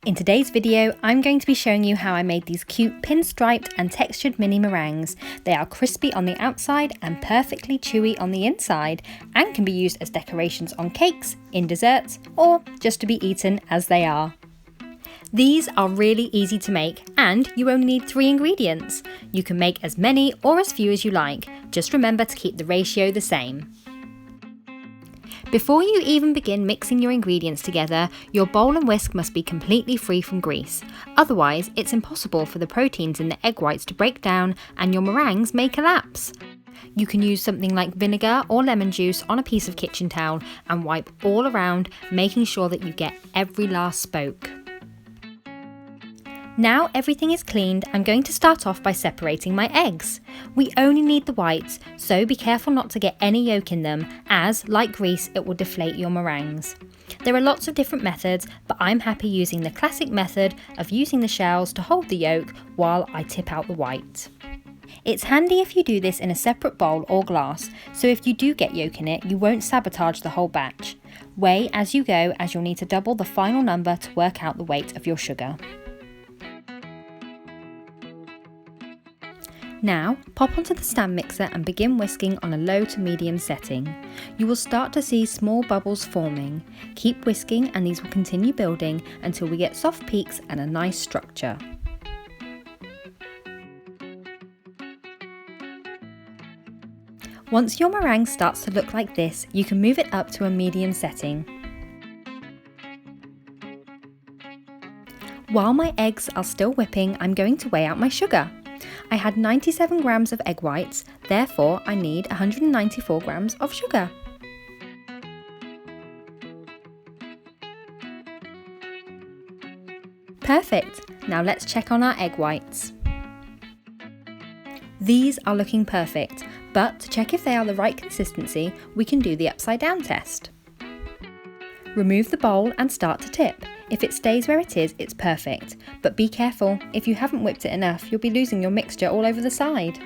In today's video, I'm going to be showing you how I made these cute pinstriped and textured mini meringues. They are crispy on the outside and perfectly chewy on the inside, and can be used as decorations on cakes, in desserts, or just to be eaten as they are. These are really easy to make, and you only need 3 ingredients. You can make as many or as few as you like, just remember to keep the ratio the same. Before you even begin mixing your ingredients together, your bowl and whisk must be completely free from grease. Otherwise, it's impossible for the proteins in the egg whites to break down and your meringues may collapse. You can use something like vinegar or lemon juice on a piece of kitchen towel and wipe all around, making sure that you get every last spoke. Now everything is cleaned, I'm going to start off by separating my eggs. We only need the whites, so be careful not to get any yolk in them, as, like grease, it will deflate your meringues. There are lots of different methods, but I'm happy using the classic method of using the shells to hold the yolk while I tip out the white. It's handy if you do this in a separate bowl or glass, so if you do get yolk in it, you won't sabotage the whole batch. Weigh as you go, as you'll need to double the final number to work out the weight of your sugar. Now, pop onto the stand mixer and begin whisking on a low to medium setting. You will start to see small bubbles forming. Keep whisking and these will continue building until we get soft peaks and a nice structure. Once your meringue starts to look like this, you can move it up to a medium setting. While my eggs are still whipping, I'm going to weigh out my sugar. I had 97 grams of egg whites, therefore I need 194 grams of sugar. Perfect! Now let's check on our egg whites. These are looking perfect, but to check if they are the right consistency, we can do the upside down test. Remove the bowl and start to tip. If it stays where it is, it's perfect, but be careful, if you haven't whipped it enough, you'll be losing your mixture all over the side.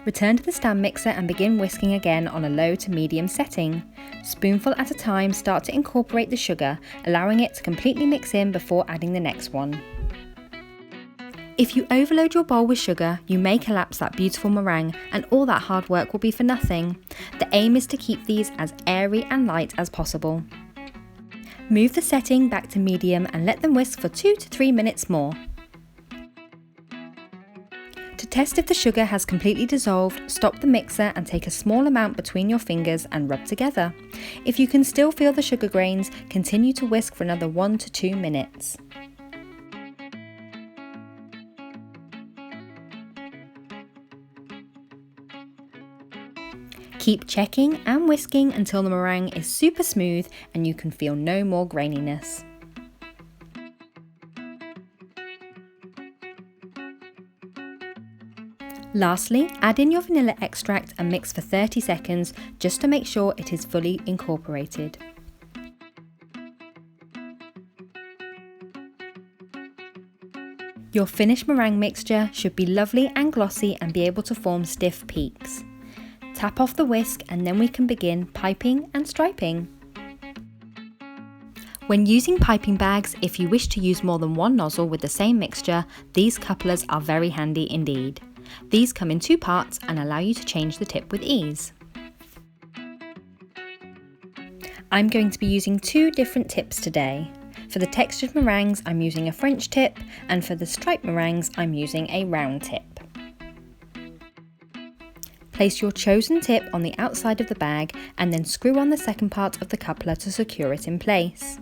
Return to the stand mixer and begin whisking again on a low to medium setting. Spoonful at a time, start to incorporate the sugar, allowing it to completely mix in before adding the next one. If you overload your bowl with sugar, you may collapse that beautiful meringue and all that hard work will be for nothing. The aim is to keep these as airy and light as possible. Move the setting back to medium and let them whisk for 2 to 3 minutes more. To test if the sugar has completely dissolved, stop the mixer and take a small amount between your fingers and rub together. If you can still feel the sugar grains, continue to whisk for another 1 to 2 minutes. Keep checking and whisking until the meringue is super smooth and you can feel no more graininess. Lastly, add in your vanilla extract and mix for 30 seconds just to make sure it is fully incorporated. Your finished meringue mixture should be lovely and glossy and be able to form stiff peaks. Tap off the whisk and then we can begin piping and striping. When using piping bags, if you wish to use more than one nozzle with the same mixture, these couplers are very handy indeed. These come in 2 parts and allow you to change the tip with ease. I'm going to be using 2 different tips today. For the textured meringues, I'm using a French tip, and for the striped meringues, I'm using a round tip. Place your chosen tip on the outside of the bag and then screw on the second part of the coupler to secure it in place.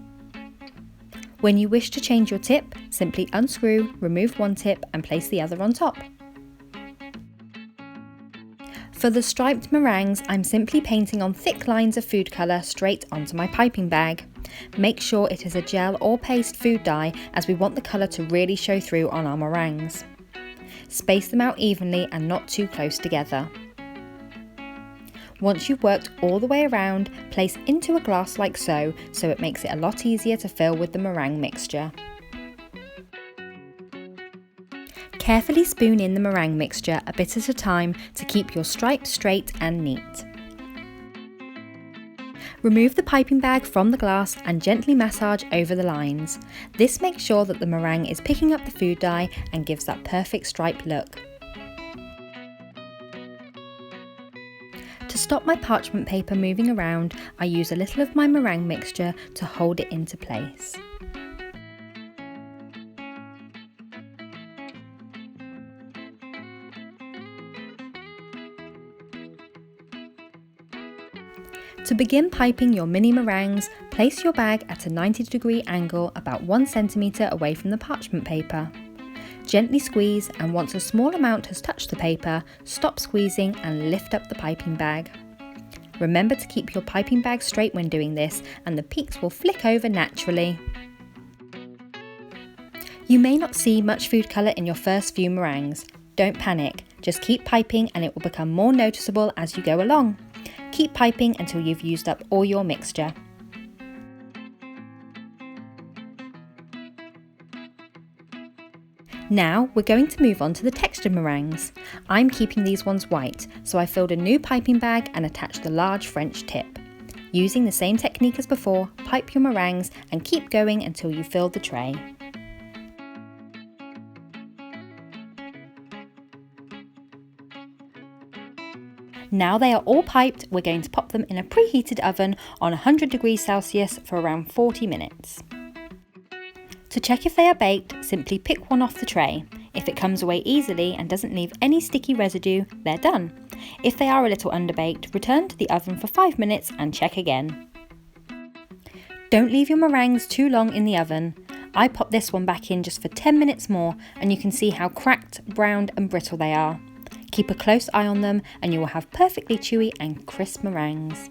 When you wish to change your tip, simply unscrew, remove one tip and place the other on top. For the striped meringues, I'm simply painting on thick lines of food colour straight onto my piping bag. Make sure it is a gel or paste food dye, as we want the colour to really show through on our meringues. Space them out evenly and not too close together. Once you've worked all the way around, place into a glass like so it makes it a lot easier to fill with the meringue mixture. Carefully spoon in the meringue mixture a bit at a time to keep your stripes straight and neat. Remove the piping bag from the glass and gently massage over the lines. This makes sure that the meringue is picking up the food dye and gives that perfect striped look. To stop my parchment paper moving around, I use a little of my meringue mixture to hold it into place. To begin piping your mini meringues, place your bag at a 90-degree angle about 1 centimetre away from the parchment paper. Gently squeeze, and once a small amount has touched the paper, stop squeezing and lift up the piping bag. Remember to keep your piping bag straight when doing this, and the peaks will flick over naturally. You may not see much food colour in your first few meringues. Don't panic, just keep piping and it will become more noticeable as you go along. Keep piping until you've used up all your mixture. Now we're going to move on to the textured meringues. I'm keeping these ones white, so I filled a new piping bag and attached the large French tip. Using the same technique as before, pipe your meringues and keep going until you fill the tray. Now they are all piped, we're going to pop them in a preheated oven on 100 degrees Celsius for around 40 minutes. To check if they are baked, simply pick one off the tray. If it comes away easily and doesn't leave any sticky residue, they're done. If they are a little underbaked, return to the oven for 5 minutes and check again. Don't leave your meringues too long in the oven. I popped this one back in just for 10 minutes more and you can see how cracked, browned and brittle they are. Keep a close eye on them and you will have perfectly chewy and crisp meringues.